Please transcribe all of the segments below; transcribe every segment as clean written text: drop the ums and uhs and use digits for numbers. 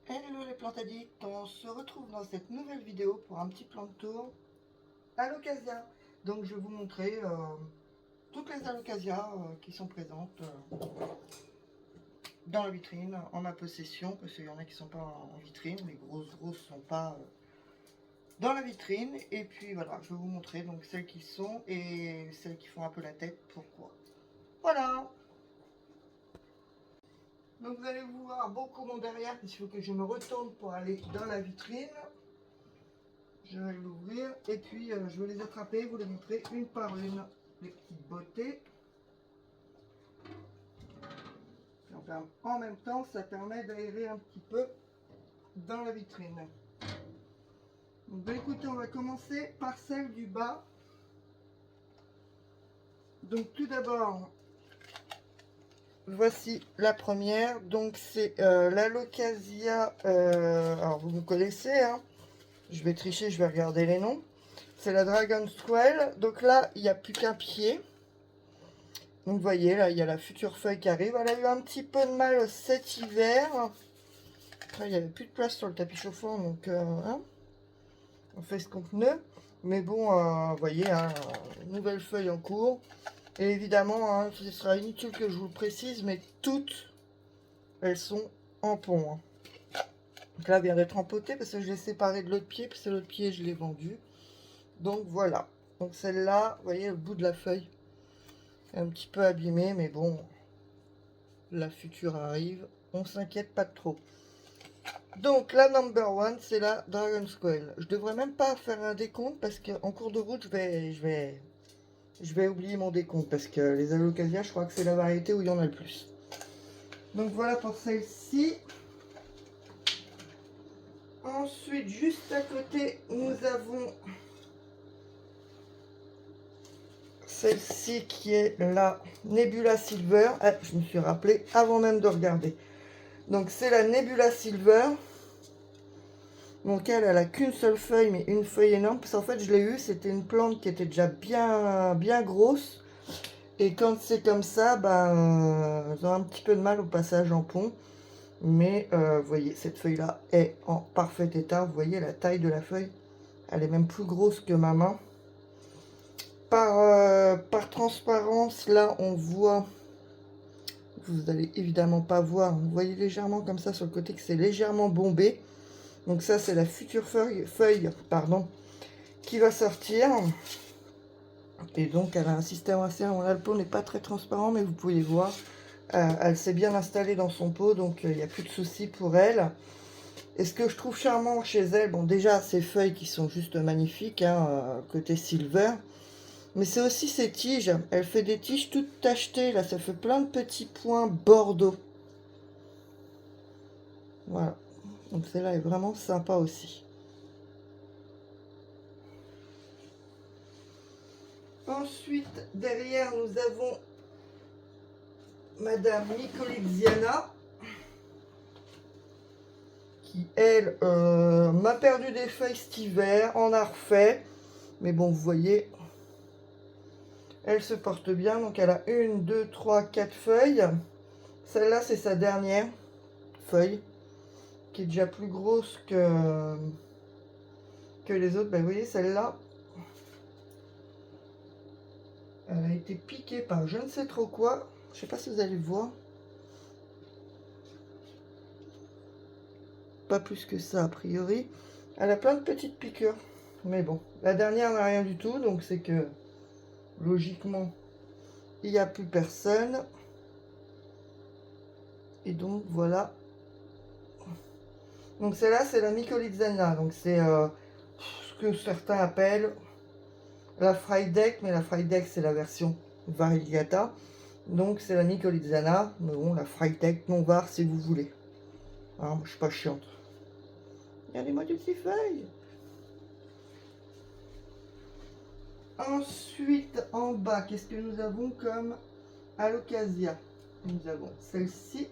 Hello les plantes addicts, on se retrouve dans cette nouvelle vidéo pour un petit plan de tour Alocasia. Donc je vais vous montrer toutes les Alocasias qui sont présentes dans la vitrine, en ma possession, parce qu'il y en a qui ne sont pas en vitrine, les grosses ne sont pas dans la vitrine. Et puis voilà, je vais vous montrer donc celles qui sont et celles qui font un peu la tête, pourquoi. Voilà. Donc vous allez voir beaucoup mon derrière, il faut que je me retourne pour aller dans la vitrine. Je vais l'ouvrir et puis je vais les attraper, vous les montrer une par une, les petites beautés. En même temps, ça permet d'aérer un petit peu dans la vitrine. Donc écoutez, on va commencer par celle du bas. Donc tout d'abord, voici la première. Donc c'est l'Alocasia, alors vous me connaissez, hein. Je vais tricher, je vais regarder les noms. C'est la Dragon Squall. Donc là, il n'y a plus qu'un pied. Donc vous voyez, là, il y a la future feuille qui arrive. Elle a eu un petit peu de mal cet hiver. Après, il n'y avait plus de place sur le tapis chauffant, donc hein, on fait ce qu'on peut. Mais bon, vous voyez, hein, nouvelle feuille en cours. Et évidemment, hein, ce sera inutile que je vous le précise, mais toutes, elles sont en pont. Hein. Donc là, elle vient d'être empotée parce que je l'ai séparée de l'autre pied, parce que l'autre pied, je l'ai vendu. Donc voilà. Donc celle-là, vous voyez, le bout de la feuille est un petit peu abîmé, mais bon, la future arrive. On s'inquiète pas trop. Donc la number one, c'est la Dragon Squall. Je devrais même pas faire un décompte parce qu'en cours de route, je vais oublier mon décompte parce que les Alocasia, je crois que c'est la variété où il y en a le plus. Donc voilà pour celle-ci. Ensuite, juste à côté, nous avons celle-ci qui est la Nebula Silver. Ah, je me suis rappelé avant même de regarder. Donc c'est la Nebula Silver. Donc elle a qu'une seule feuille, mais une feuille énorme. Parce qu'en fait, je l'ai eu, c'était une plante qui était déjà bien grosse. Et quand c'est comme ça, ils ont un petit peu de mal au passage en pont. Mais vous voyez, cette feuille-là est en parfait état. Vous voyez la taille de la feuille. Elle est même plus grosse que ma main. Par transparence, là, on voit... Vous n'allez évidemment pas voir. Vous voyez légèrement comme ça sur le côté que c'est légèrement bombé. Donc ça, c'est la future feuille qui va sortir. Et donc, elle a un système assez... Là, le pot n'est pas très transparent, mais vous pouvez voir. Elle s'est bien installée dans son pot, donc il n'y a plus de soucis pour elle. Et ce que je trouve charmant chez elle, bon, déjà, ces feuilles qui sont juste magnifiques, hein, côté silver. Mais c'est aussi ses tiges. Elle fait des tiges toutes tachetées, là. Ça fait plein de petits points bordeaux. Voilà. Donc celle-là est vraiment sympa aussi. Ensuite, derrière, nous avons Madame Mycolidziana, qui, elle, m'a perdu des feuilles cet hiver, en a refait. Mais bon, vous voyez, elle se porte bien. Donc, elle a 1, 2, 3, 4 feuilles. Celle-là, c'est sa dernière feuille, qui est déjà plus grosse que les autres. Ben, vous voyez, celle-là, elle a été piquée par je ne sais trop quoi. Je ne sais pas si vous allez le voir. Pas plus que ça, a priori. Elle a plein de petites piqûres. Mais bon, la dernière n'a rien du tout. Donc, c'est que, logiquement, il n'y a plus personne. Et donc, voilà. Donc, celle-là, c'est la Mycolidzana. Donc, c'est ce que certains appellent la Frydek. Mais la Frydek, c'est la version variegata. Donc, c'est la Mycolidzana. Mais bon, la Frydek non var, si vous voulez. Hein, je suis pas chiante. Regardez-moi toutes ces feuilles. Ensuite, en bas, qu'est-ce que nous avons comme Alocasia? Nous avons celle-ci.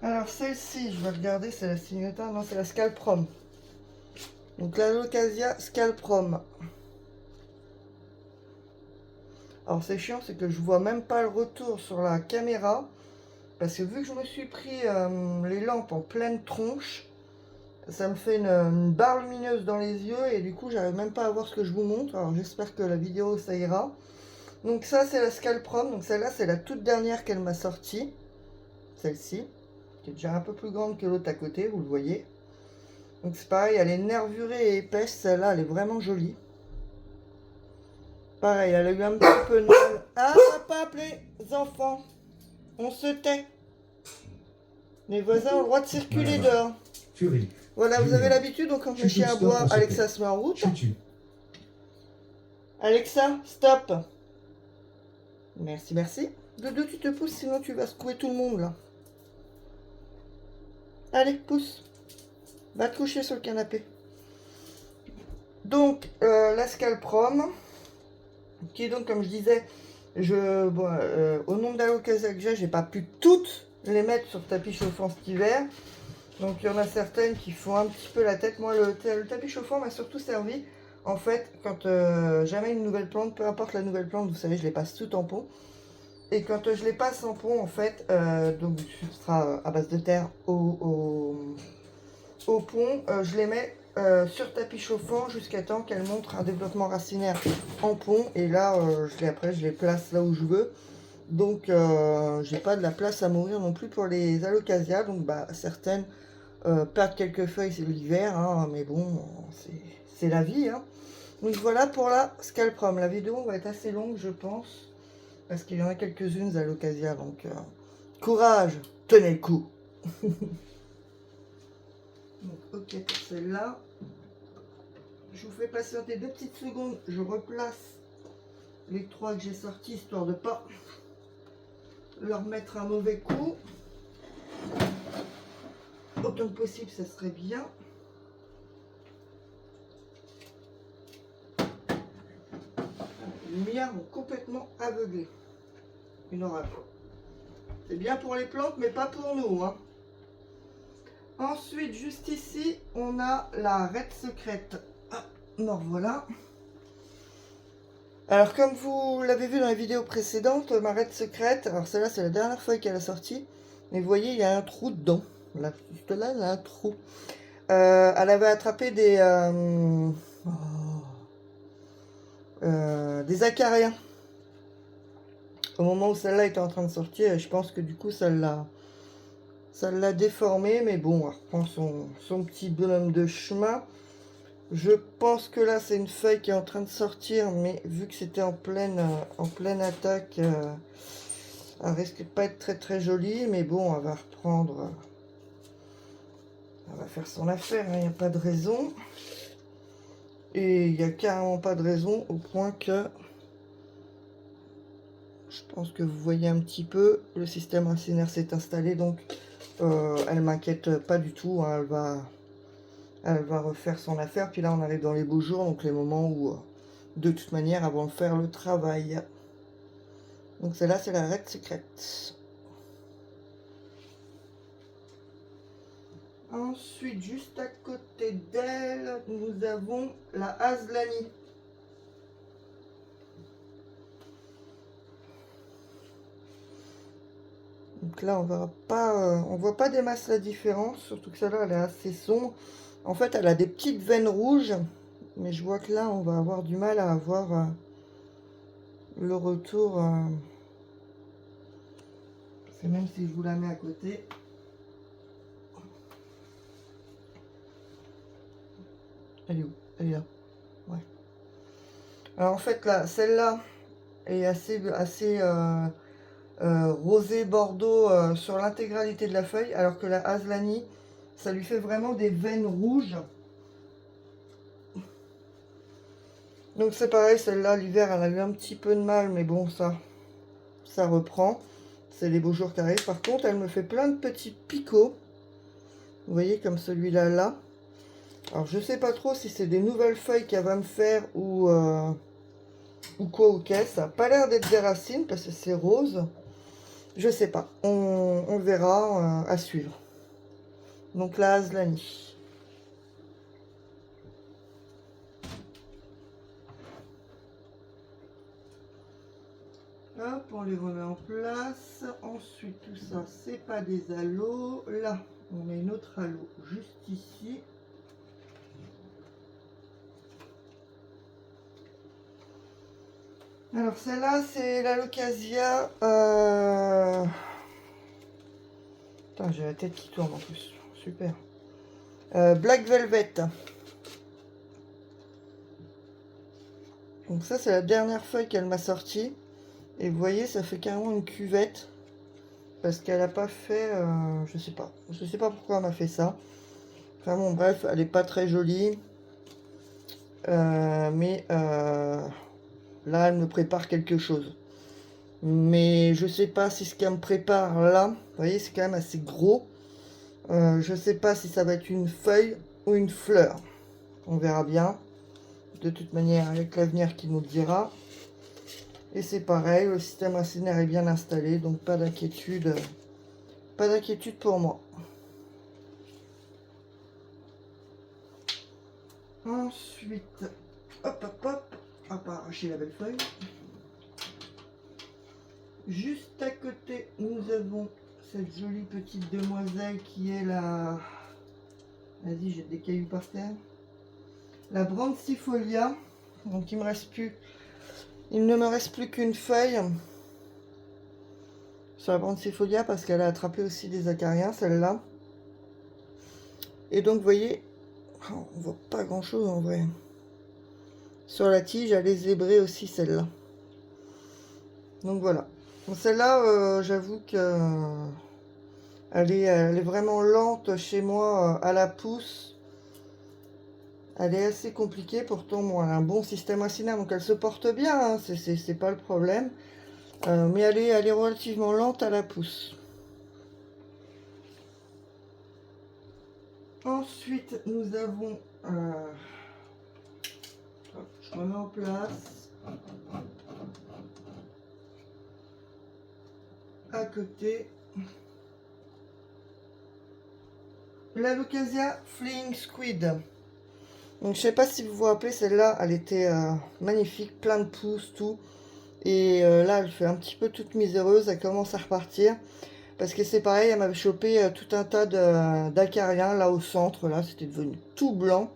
Alors, celle-ci, je vais regarder, c'est la Signeta. Non, c'est la Scalprom. Donc, l'Alocasia Scalprom. Alors, c'est chiant, c'est que je vois même pas le retour sur la caméra. Parce que vu que je me suis pris les lampes en pleine tronche, ça me fait une barre lumineuse dans les yeux et du coup j'arrive même pas à voir ce que je vous montre. Alors j'espère que la vidéo ça ira. Donc ça c'est la Scalprom, donc celle-là c'est la toute dernière qu'elle m'a sortie. Celle-ci, qui est déjà un peu plus grande que l'autre à côté, vous le voyez. Donc c'est pareil, elle est nervurée et épaisse, celle-là elle est vraiment jolie. Pareil, elle a eu un petit peu de mal. Ah, on va pas appeler les enfants. On se tait. Les voisins ont le droit de circuler dehors. Voilà, vous avez l'habitude, donc quand le chien aboie, Alexa se met en route. Alexa, stop. Merci, merci. Doudou, tu te pousses, sinon tu vas secouer tout le monde, là. Allez, pousse. Va te coucher sur le canapé. Donc, la Scalprom, qui est donc, comme je disais, au nombre d'allocations que j'ai pas pu toutes les mettre sur tapis chauffant cet hiver. Donc, il y en a certaines qui font un petit peu la tête. Moi, le tapis chauffant m'a surtout servi, en fait, quand jamais une nouvelle plante, peu importe la nouvelle plante, vous savez, je les passe tout en pot. Et quand je les passe en pot, en fait, donc ce sera à base de terre au pont, je les mets sur tapis chauffant jusqu'à temps qu'elles montrent un développement racinaire en pont. Et là, après, je les place là où je veux. Donc, j'ai pas de la place à mourir non plus pour les alocasias. Donc, bah, certaines perdent quelques feuilles l'hiver, hein, mais bon, c'est la vie. Hein. Donc, voilà pour la Scalprom. La vidéo va être assez longue, je pense. Parce qu'il y en a quelques-unes à l'occasion, donc courage, tenez le coup. Donc, ok pour celle-là. Je vous fais patienter 2 petites secondes, je replace les 3 que j'ai sortis, histoire de ne pas leur mettre un mauvais coup. Autant que possible, ça serait bien. Les lumières vont complètement aveugler. Une horreur. C'est bien pour les plantes, mais pas pour nous. Hein. Ensuite, juste ici, on a la Red Secrète. Ah, non, voilà. Alors, comme vous l'avez vu dans la vidéo précédente, ma Red Secrète, alors celle-là, c'est la dernière feuille qu'elle a sortie. Mais vous voyez, il y a un trou dedans. Là, juste là, il y a un trou. Elle avait attrapé des acariens. Au moment où celle-là était en train de sortir, et je pense que du coup, ça l'a déformé. Mais bon, elle reprend son petit bonhomme de chemin. Je pense que là, c'est une feuille qui est en train de sortir, mais vu que c'était en pleine attaque, elle risque de pas être très très jolie. Mais bon, elle va reprendre, elle va faire son affaire, il n'y a pas de raison. Et il n'y a carrément pas de raison, au point que je pense que vous voyez un petit peu, le système racinaire s'est installé, donc elle m'inquiète pas du tout, hein, elle va refaire son affaire. Puis là, on arrive dans les beaux jours, donc les moments où, de toute manière, elles vont faire le travail. Donc celle-là, c'est la Red Secrète. Ensuite, juste à côté d'elle, nous avons la Aslani. Donc là, on voit pas des masses la différence, surtout que celle-là, elle est assez sombre. En fait, elle a des petites veines rouges, mais je vois que là, on va avoir du mal à avoir le retour. C'est même si je vous la mets à côté. Elle est où? Elle est là. Ouais. Alors en fait, là, celle-là est assez rosé bordeaux sur l'intégralité de la feuille, alors que la Aslani, ça lui fait vraiment des veines rouges. Donc c'est pareil, celle-là, l'hiver, elle a eu un petit peu de mal, mais bon, ça reprend. C'est les beaux jours qui arrivent. Par contre, elle me fait plein de petits picots. Vous voyez, comme celui-là, là. Alors, je sais pas trop si c'est des nouvelles feuilles qu'elle va me faire ou quoi ou qu'est-ce. Ça n'a pas l'air d'être des racines parce que c'est rose. Je sais pas. On verra à suivre. Donc, la Aslani. Hop, on on les remet en place. Ensuite, tout ça, c'est pas des halos. Là, on met une autre halo juste ici. Alors, celle-là, c'est la Locasia. Putain, j'ai la tête qui tourne en plus. Super. Black Velvet. Donc ça, c'est la dernière feuille qu'elle m'a sortie. Et vous voyez, ça fait carrément une cuvette. Parce qu'elle a pas fait... je sais pas. Je sais pas pourquoi elle m'a fait ça. Enfin bon, bref, elle est pas très jolie. Mais là, elle me prépare quelque chose. Mais je sais pas si ce qu'elle me prépare là... Vous voyez, c'est quand même assez gros. Je sais pas si ça va être une feuille ou une fleur. On verra bien. De toute manière, avec l'avenir qui nous le dira. Et c'est pareil, le système racinaire est bien installé, donc pas d'inquiétude pour moi. Ensuite, hop, hop, hop, on va pas arracher la belle feuille. Juste à côté, nous avons cette jolie petite demoiselle qui est la... Vas-y, j'ai des cailloux par terre. La Brancifolia. Donc il me reste plus... Il ne me reste plus qu'une feuille sur la Brancifolia parce qu'elle a attrapé aussi des acariens, celle-là. Et donc, vous voyez, on voit pas grand-chose en vrai. Sur la tige, elle est zébrée aussi, celle-là. Donc voilà. Celle-là, j'avoue que elle est vraiment lente chez moi à la pousse. Elle est assez compliquée, pourtant bon, elle a un bon système racinaire, donc elle se porte bien, hein, c'est pas le problème. Mais elle est relativement lente à la pousse. Ensuite, nous avons... hop, je remets en place. À côté, la Locasia Fleeing Squid. Donc je sais pas si vous vous rappelez, celle-là, elle était magnifique, plein de pousses, tout. Et là, elle fait un petit peu toute miséreuse, elle commence à repartir. Parce que c'est pareil, elle m'avait chopé tout un tas d'acariens, là au centre, là, c'était devenu tout blanc.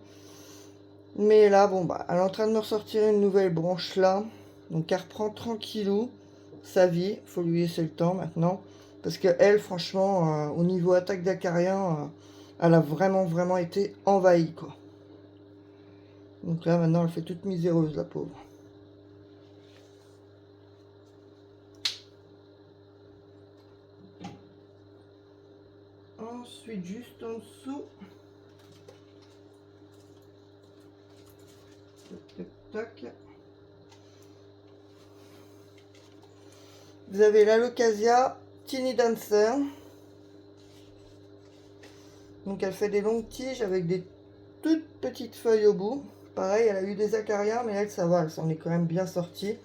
Mais là, bon, bah, elle est en train de me ressortir une nouvelle branche là. Donc elle reprend tranquillou sa vie, faut lui laisser le temps maintenant. Parce que elle, franchement, au niveau attaque d'acariens, elle a vraiment été envahie, quoi. Donc là, maintenant, elle fait toute miséreuse, la pauvre. Ensuite, juste en dessous. Tac, tac, tac. Vous avez la Locasia Teeny Dancer. Donc elle fait des longues tiges avec des toutes petites feuilles au bout. Pareil, elle a eu des acariens, mais elle, ça va, elle s'en est quand même bien sortie.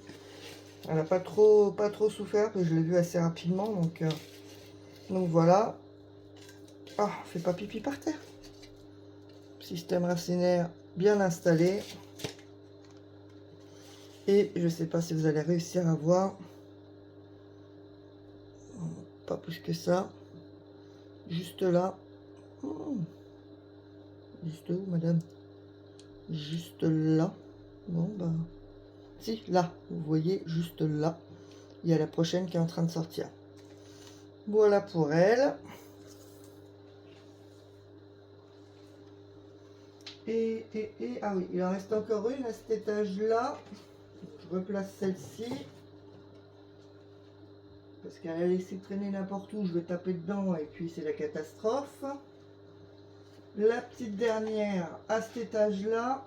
Elle n'a pas trop souffert, parce que je l'ai vu assez rapidement, donc voilà. Ah, fais pas pipi par terre. Système racinaire bien installé. Et je sais pas si vous allez réussir à voir. Pas plus que ça. Juste là. Oh. Juste où, madame? Juste là. Bon, bah... Si, là. Vous voyez, juste là. Il y a la prochaine qui est en train de sortir. Voilà pour elle. Ah oui, il en reste encore une à cet étage-là. Je replace celle-ci. Parce qu'elle a laissé traîner n'importe où, je vais taper dedans et puis c'est la catastrophe. La petite dernière à cet étage-là.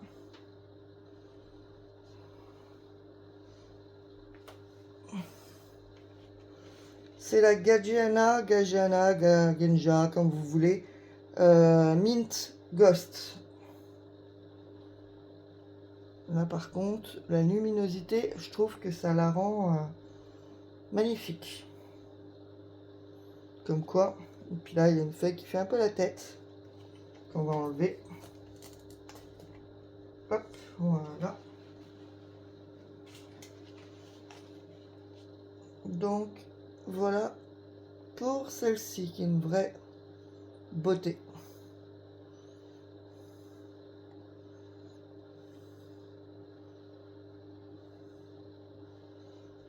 C'est la Gagiana, Genja, comme vous voulez. Mint Ghost. Là par contre, la luminosité, je trouve que ça la rend magnifique. Comme quoi. Et puis là, il y a une feuille qui fait un peu la tête. Qu'on va enlever. Hop, voilà. Donc voilà pour celle-ci qui est une vraie beauté.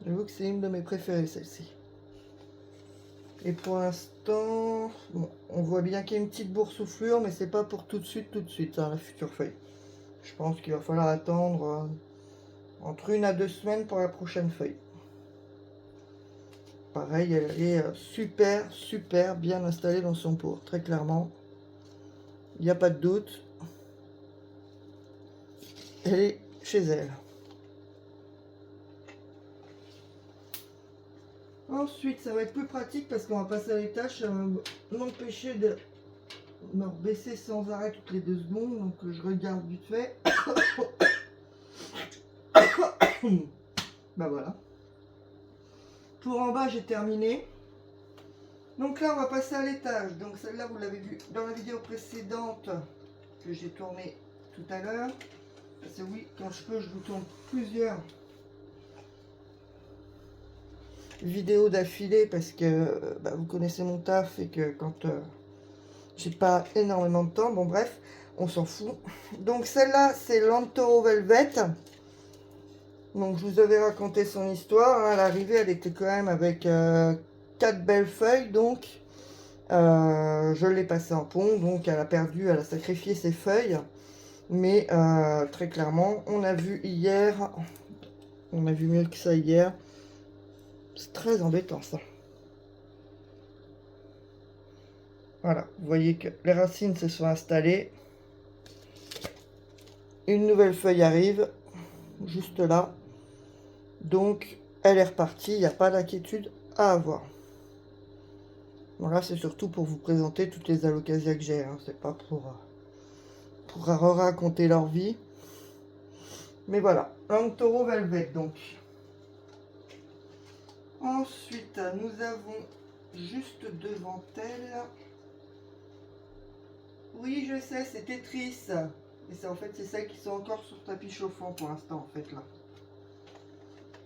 J'avoue que c'est une de mes préférées, celle-ci. Et pour l'instant, bon, on voit bien qu'il y a une petite boursouflure, mais c'est pas pour tout de suite, hein, la future feuille. Je pense qu'il va falloir attendre entre 1 à 2 semaines pour la prochaine feuille. Pareil, elle est super bien installée dans son pot, très clairement. Il n'y a pas de doute. Elle est chez elle. Ensuite, ça va être plus pratique parce qu'on va passer à l'étage. Ça va m'empêcher de me baisser sans arrêt toutes les 2 secondes. Donc je regarde vite fait. Bah voilà. Pour en bas, j'ai terminé. Donc là, on va passer à l'étage. Donc celle-là, vous l'avez vu dans la vidéo précédente que j'ai tournée tout à l'heure. Parce que oui, quand je peux, je vous tourne plusieurs vidéos d'affilée parce que bah, vous connaissez mon taf et que quand j'ai pas énormément de temps, bon bref, on s'en fout. Donc celle-là, c'est l'Antoro Velvet. Donc je vous avais raconté son histoire, hein. À l'arrivée, elle était quand même avec 4 belles feuilles, donc je l'ai passée en pont, donc elle a perdu, elle a sacrifié ses feuilles. Mais très clairement, on a vu hier, on a vu mieux que ça hier. C'est très embêtant ça. Voilà, vous voyez que les racines se sont installées. Une nouvelle feuille arrive, juste là. Donc, elle est repartie, il n'y a pas d'inquiétude à avoir. Bon, là, c'est surtout pour vous présenter toutes les alocasias que j'ai. Hein. C'est pas pour raconter leur vie. Mais voilà, l'Antoro Velvet, donc. Ensuite, nous avons juste devant elle... Oui, je sais, c'est Tetris. Et c'est en fait, c'est celles qui sont encore sur tapis chauffant pour l'instant, en fait, là.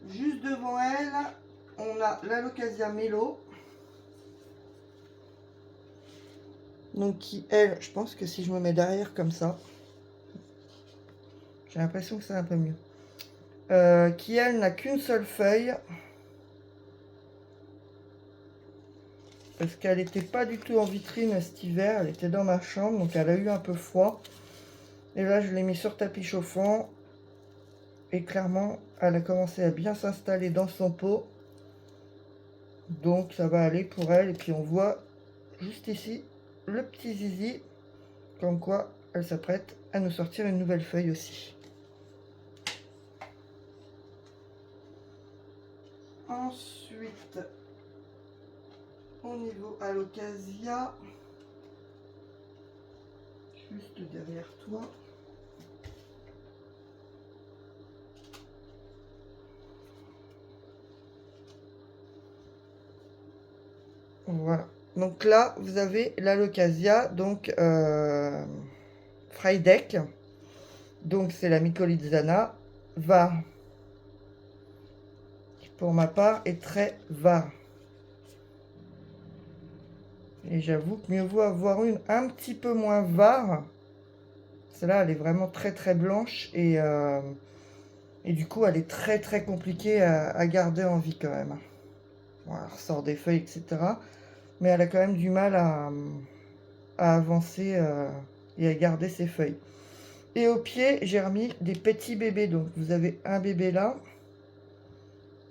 Juste devant elle, on a l'Alocasia Mélo. Donc, qui, elle, je pense que si je me mets derrière comme ça, j'ai l'impression que c'est un peu mieux. Qui, elle, n'a qu'une seule feuille. Parce qu'elle n'était pas du tout en vitrine cet hiver. Elle était dans ma chambre, donc elle a eu un peu froid. Et là, je l'ai mis sur tapis chauffant. Et clairement, elle a commencé à bien s'installer dans son pot. Donc, ça va aller pour elle. Et puis, on voit juste ici le petit zizi. Comme quoi, elle s'apprête à nous sortir une nouvelle feuille aussi. Ensuite, au niveau Alocasia, juste derrière toi. Voilà. Donc là, vous avez l'Alocasia, donc Frydek. Donc c'est la Mycolizana var. Qui pour ma part est très var. Et j'avoue que mieux vaut avoir une un petit peu moins var. Celle-là, elle est vraiment très blanche et du coup, elle est très compliquée à garder en vie quand même. Bon, elle ressort des feuilles, etc. Mais elle a quand même du mal à avancer et à garder ses feuilles. Et au pied, j'ai remis des petits bébés. Donc, vous avez un bébé là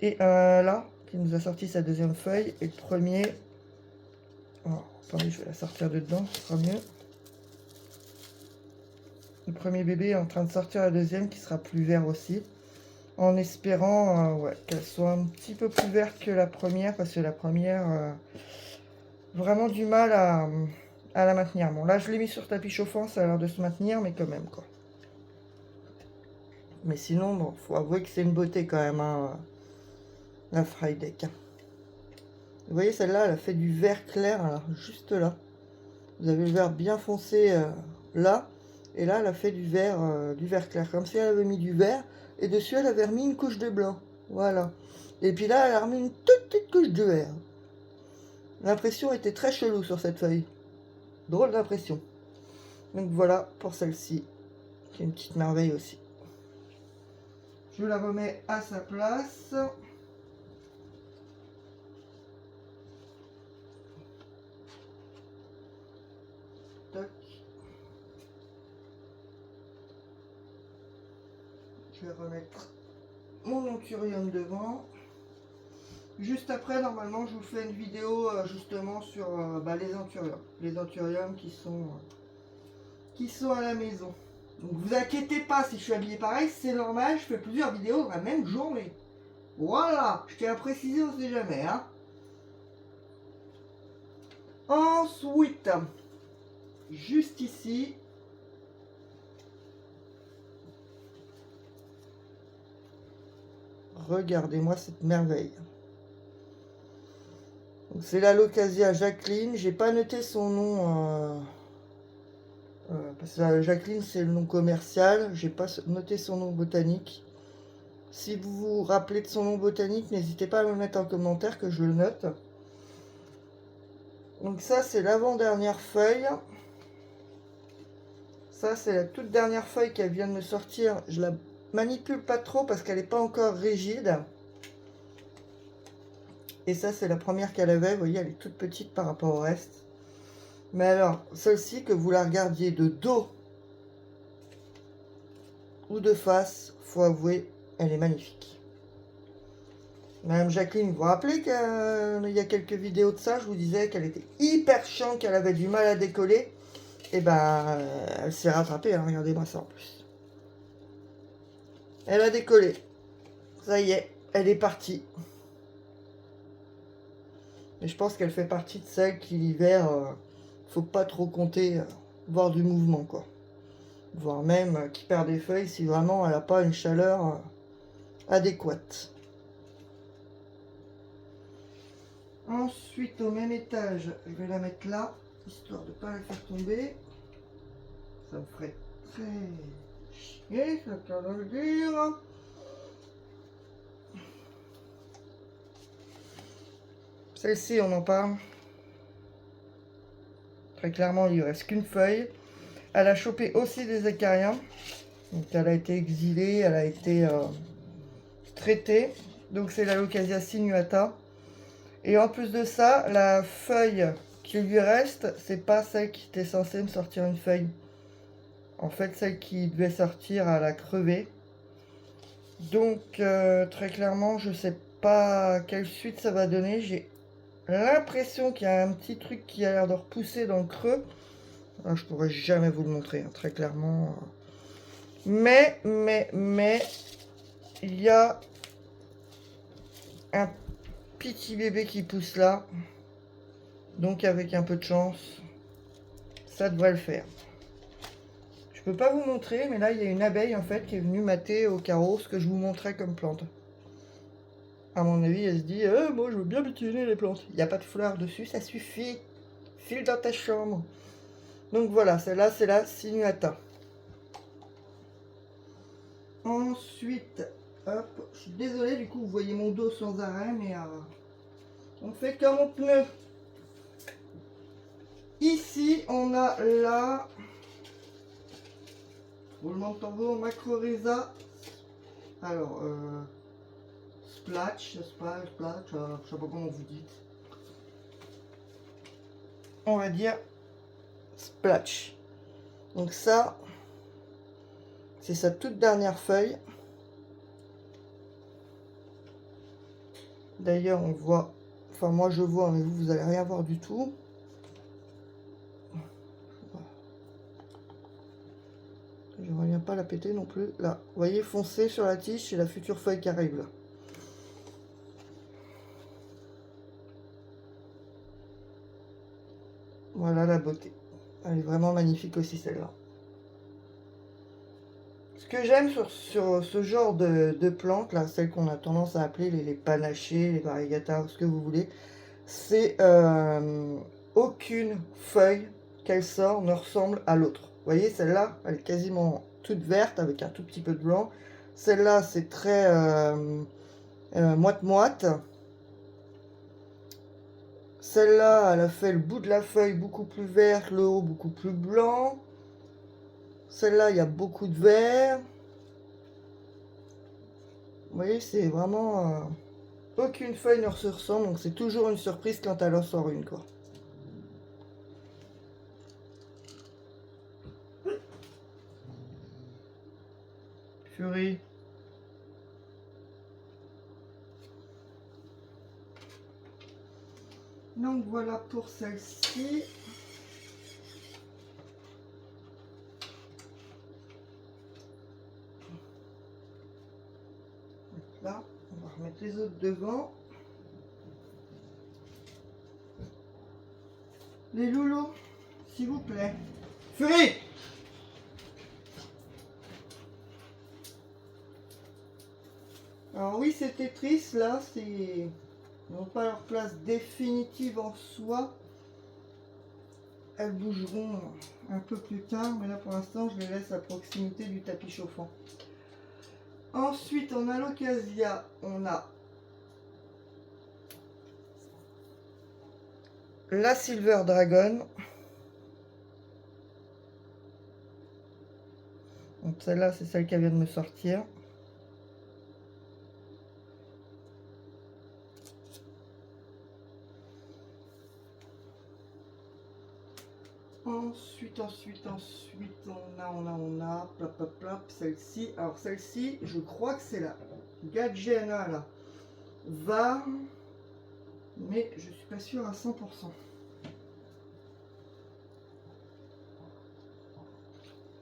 et un là qui nous a sorti sa deuxième feuille. Et le premier... Oh, attendez, je vais la sortir de dedans, ce sera mieux. Le premier bébé est en train de sortir la deuxième qui sera plus vert aussi. En espérant ouais, qu'elle soit un petit peu plus verte que la première. Parce que la première, vraiment du mal à la maintenir. Bon, là, je l'ai mis sur tapis chauffant, ça a l'air de se maintenir, mais quand même, quoi. Mais sinon, bon, faut avouer que c'est une beauté quand même, hein, la Frydek. Vous voyez, celle-là, elle a fait du vert clair, là, juste là. Vous avez le vert bien foncé là. Et là, elle a fait du vert clair. Comme si elle avait mis du vert. Et dessus, elle avait remis une couche de blanc. Voilà. Et puis là, elle a remis une toute petite couche de vert. L'impression était très chelou sur cette feuille. Drôle d'impression. Donc voilà pour celle-ci, qui est une petite merveille aussi. Je la remets à sa place. Toc. Je vais remettre mon anthurium devant. Juste après, normalement, je vous fais une vidéo justement sur les anthuriums. Les anthuriums qui sont à la maison. Donc vous inquiétez pas si je suis habillé pareil, c'est normal, je fais plusieurs vidéos dans la même journée. Voilà, je tiens à préciser, on ne sait jamais. Hein. Ensuite, juste ici, regardez-moi cette merveille. C'est la Locasia Jacqueline. J'ai pas noté son nom parce que Jacqueline c'est le nom commercial. J'ai pas noté son nom botanique. Si vous vous rappelez de son nom botanique, n'hésitez pas à me le mettre en commentaire que je le note. Donc ça c'est l'avant-dernière feuille. Ça c'est la toute dernière feuille qu'elle vient de me sortir. Je la manipule pas trop parce qu'elle n'est pas encore rigide. Et ça, c'est la première qu'elle avait. Vous voyez, elle est toute petite par rapport au reste. Mais alors, celle-ci, que vous la regardiez de dos ou de face, faut avouer, elle est magnifique. Madame Jacqueline, vous vous rappelez qu'il y a quelques vidéos de ça, je vous disais qu'elle était hyper chiante, qu'elle avait du mal à décoller. Et ben, elle s'est rattrapée. Hein, regardez-moi ça en plus. Elle a décollé. Ça y est, elle est partie. Et je pense qu'elle fait partie de celles qui l'hiver, faut pas trop compter, voir du mouvement quoi. Voire même qui perd des feuilles si vraiment elle n'a pas une chaleur adéquate. Ensuite au même étage, je vais la mettre là, histoire de ne pas la faire tomber. Ça me ferait très chier, ça peut le dire. Celle-ci, on en parle. Très clairement, il ne reste qu'une feuille. Elle a chopé aussi des acariens. Donc, elle a été exilée, elle a été traitée. Donc, c'est la Locasia sinuata. Et en plus de ça, la feuille qui lui reste, c'est pas celle qui était censée me sortir une feuille. En fait, celle qui devait sortir, elle a crevé. Donc, très clairement, je sais pas quelle suite ça va donner. J'ai l'impression qu'il y a un petit truc qui a l'air de repousser dans le creux. Ah, je pourrais jamais vous le montrer, hein, très clairement. Mais, il y a un petit bébé qui pousse là. Donc, avec un peu de chance, ça devrait le faire. Je peux pas vous montrer, mais là, il y a une abeille, en fait, qui est venue mater au carreau ce que je vous montrais comme plante. À mon avis, elle se dit, moi, je veux bien butiner les plantes. Il n'y a pas de fleurs dessus, ça suffit. File dans ta chambre. Donc voilà, celle-là, c'est la sinuata. Ensuite, hop, je suis désolée, du coup, vous voyez mon dos sans arrêt, mais on fait comme on peut. Ici, on a la roulement de tambour Macrorhiza. Alors, Splash, je sais pas comment vous dites. On va dire Splash. Donc ça, c'est sa toute dernière feuille. D'ailleurs, on voit, enfin moi je vois, mais vous allez rien voir du tout. Je ne reviens pas la péter non plus. Là, vous voyez, foncé sur la tige, c'est la future feuille qui arrive là. Voilà la beauté. Elle est vraiment magnifique aussi celle-là. Ce que j'aime sur ce genre de plantes, là, celles qu'on a tendance à appeler les panachés, les variegata, ce que vous voulez, c'est aucune feuille qu'elle sort ne ressemble à l'autre. Vous voyez, celle-là, elle est quasiment toute verte avec un tout petit peu de blanc. Celle-là, c'est très moite-moite. Celle-là, elle a fait le bout de la feuille beaucoup plus vert, le haut beaucoup plus blanc. Celle-là, il y a beaucoup de vert. Vous voyez, c'est vraiment... aucune feuille ne se ressemble, donc c'est toujours une surprise quand elle en sort une, quoi. Furie. Donc voilà pour celle-ci. Là, on va remettre les autres devant. Les loulous, s'il vous plaît. Furie! Alors oui, ces Tetris là, c'est... Ils n'ont pas leur place définitive en soi. Elles bougeront un peu plus tard, mais là pour l'instant, je les laisse à proximité du tapis chauffant. Ensuite, en Alocasia, on a la Silver Dragon. Donc celle-là, c'est celle qui vient de me sortir. Ensuite, on a, plop, celle-ci. Alors celle-ci, je crois que c'est la Gadgiana, là. Va, mais je suis pas sûre à 100%.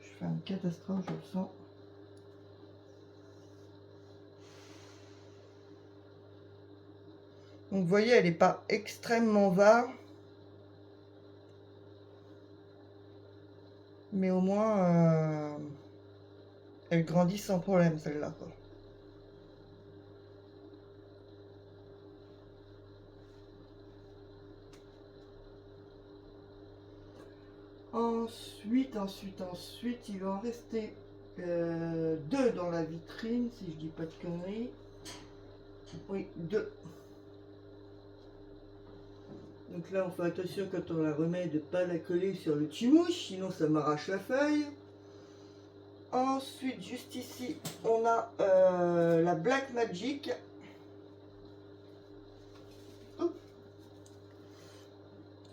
Je fais une catastrophe, je le sens. Donc vous voyez, elle n'est pas extrêmement va. Mais au moins, elle grandit sans problème, celle-là. Ensuite, il va en rester 2 dans la vitrine, si je dis pas de conneries. Oui, 2. Donc là, on fait attention quand on la remet de ne pas la coller sur le chimouche, sinon ça m'arrache la feuille. Ensuite, juste ici, on a la Black Magic.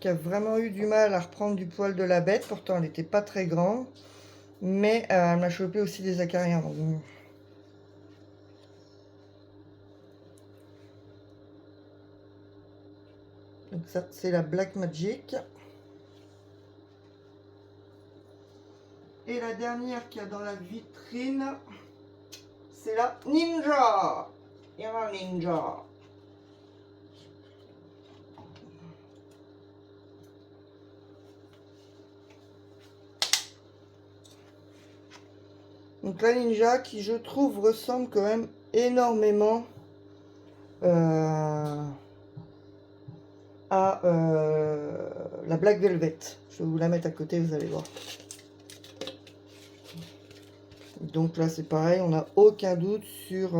Qui a vraiment eu du mal à reprendre du poil de la bête. Pourtant, elle n'était pas très grande. Mais elle m'a chopé aussi des acariens. Donc ça, c'est la Black Magic. Et la dernière qu'il y a dans la vitrine, c'est la Ninja. Il y en a Ninja. Donc la Ninja qui, je trouve, ressemble quand même énormément à la Black Velvet. Je vais vous la mettre à côté, vous allez voir. Donc là, c'est pareil, on n'a aucun doute sur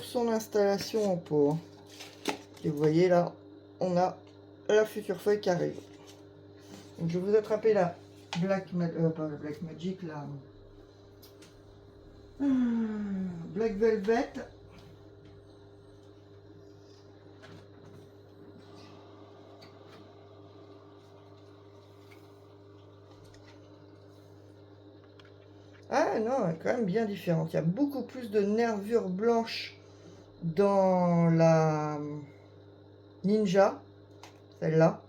son installation en pot. Et vous voyez là, on a la future feuille qui arrive. Donc je vais vous attraper la Black Magic, la Black Velvet. Ah non, elle est quand même bien différente. Il y a beaucoup plus de nervures blanches dans la Ninja, celle-là.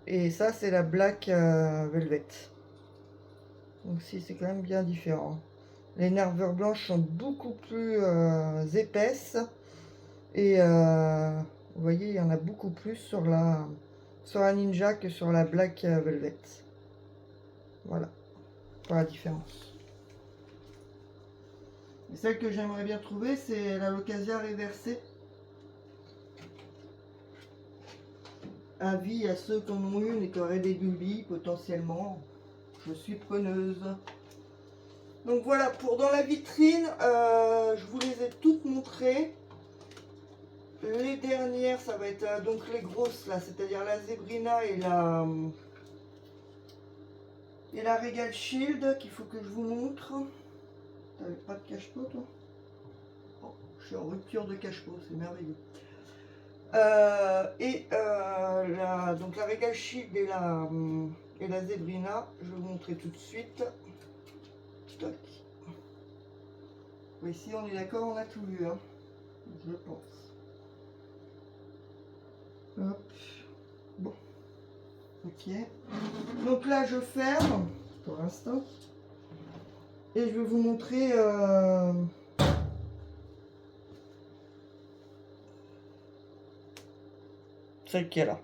Et ça, c'est la Black Velvet. Donc si, c'est quand même bien différent. Les nervures blanches sont beaucoup plus épaisses. Et vous voyez, il y en a beaucoup plus sur la Ninja que sur la Black Velvet. Voilà, pour la différence. Et celle que j'aimerais bien trouver, c'est la Locasia réversée. Avis à ceux qui en ont une et qui auraient des bulbis potentiellement. Je suis preneuse. Donc voilà, pour dans la vitrine, je vous les ai toutes montrées. Les dernières, ça va être donc les grosses là, c'est-à-dire la Zebrina et la Regal Shield qu'il faut que je vous montre. T'avais pas de cache-pot toi? Oh, je suis en rupture de cache-pot, c'est merveilleux. Donc la Regal Shield et la Zebrina, je vais vous montrer tout de suite. Toc. Oui, ici on est d'accord, on a tout vu, hein, je pense. Hop. Bon. Ok. Donc là, je ferme pour l'instant. Et je vais vous montrer celle qui est là.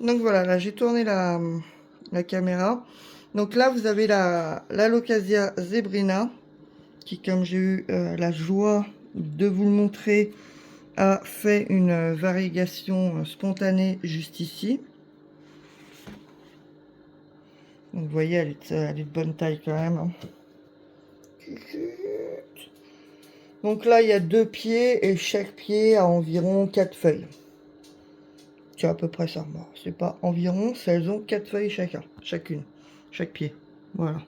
Donc voilà, là j'ai tourné la caméra. Donc là, vous avez la Locasia Zebrina, qui, comme j'ai eu la joie de vous le montrer, a fait une variegation spontanée juste ici. Donc, vous voyez, elle est de bonne taille quand même. Hein. Donc là, il y a 2 pieds et chaque pied a environ 4 feuilles. C'est à peu près ça. Bon, c'est pas environ, elles ont 4 feuilles chacune, chaque pied. Voilà.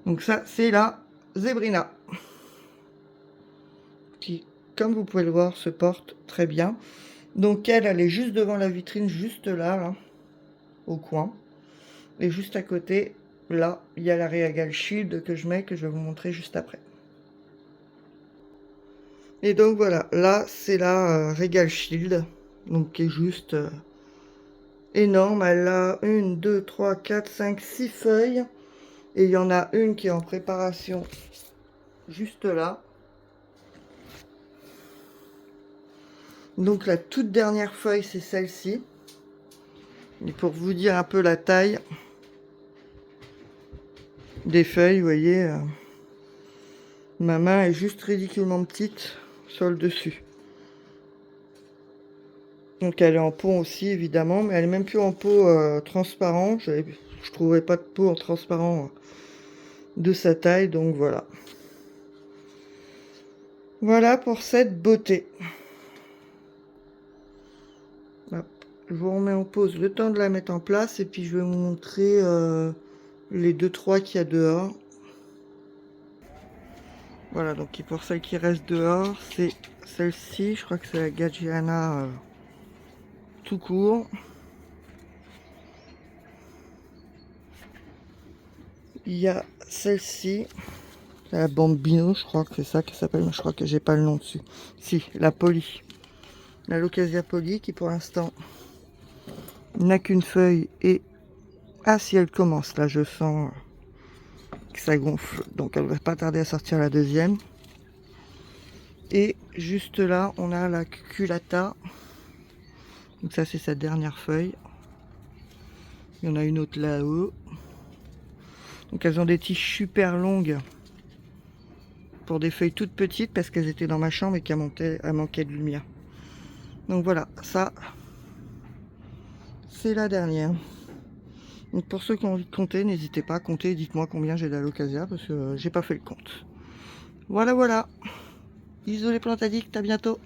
Donc ça, c'est la Zebrina, qui, comme vous pouvez le voir, se porte très bien. Donc elle est juste devant la vitrine, juste là, au coin. Et juste à côté, là, il y a la Regal Shield que je mets, que je vais vous montrer juste après. Et donc voilà, là, c'est la Regal Shield, donc qui est juste énorme. Elle a 1, 2, 3, 4, 5, 6 feuilles. Et il y en a une qui est en préparation juste là. Donc la toute dernière feuille, c'est celle-ci. Et pour vous dire un peu la taille des feuilles, vous voyez, ma main est juste ridiculement petite sur le dessus. Donc elle est en pot aussi évidemment, mais elle est même plus en pot transparent. Je trouvais pas de pot en transparent de sa taille, donc voilà. Voilà pour cette beauté. Hop. Je vous remets en pause le temps de la mettre en place et puis je vais vous montrer les 2-3 qu'il y a dehors. Voilà, donc pour celle qui reste dehors, c'est celle-ci. Je crois que c'est la Gadgiana tout court. Il y a celle-ci, la Bambino, je crois que c'est ça qui s'appelle, mais je crois que j'ai pas le nom dessus. Si, la Poly. La Locasia Poly qui pour l'instant n'a qu'une feuille et... Ah si, elle commence, là je sens que ça gonfle, donc elle ne va pas tarder à sortir la deuxième. Et juste là, on a la Cuculata. Donc ça c'est sa dernière feuille. Il y en a une autre là-haut. Donc elles ont des tiges super longues pour des feuilles toutes petites parce qu'elles étaient dans ma chambre et qu'elles manquaient de lumière. Donc voilà, ça c'est la dernière. Donc pour ceux qui ont envie de compter, n'hésitez pas à compter, dites-moi combien j'ai d'Alocasia parce que j'ai pas fait le compte. Voilà, voilà. Bisous les plantes addicts, à bientôt.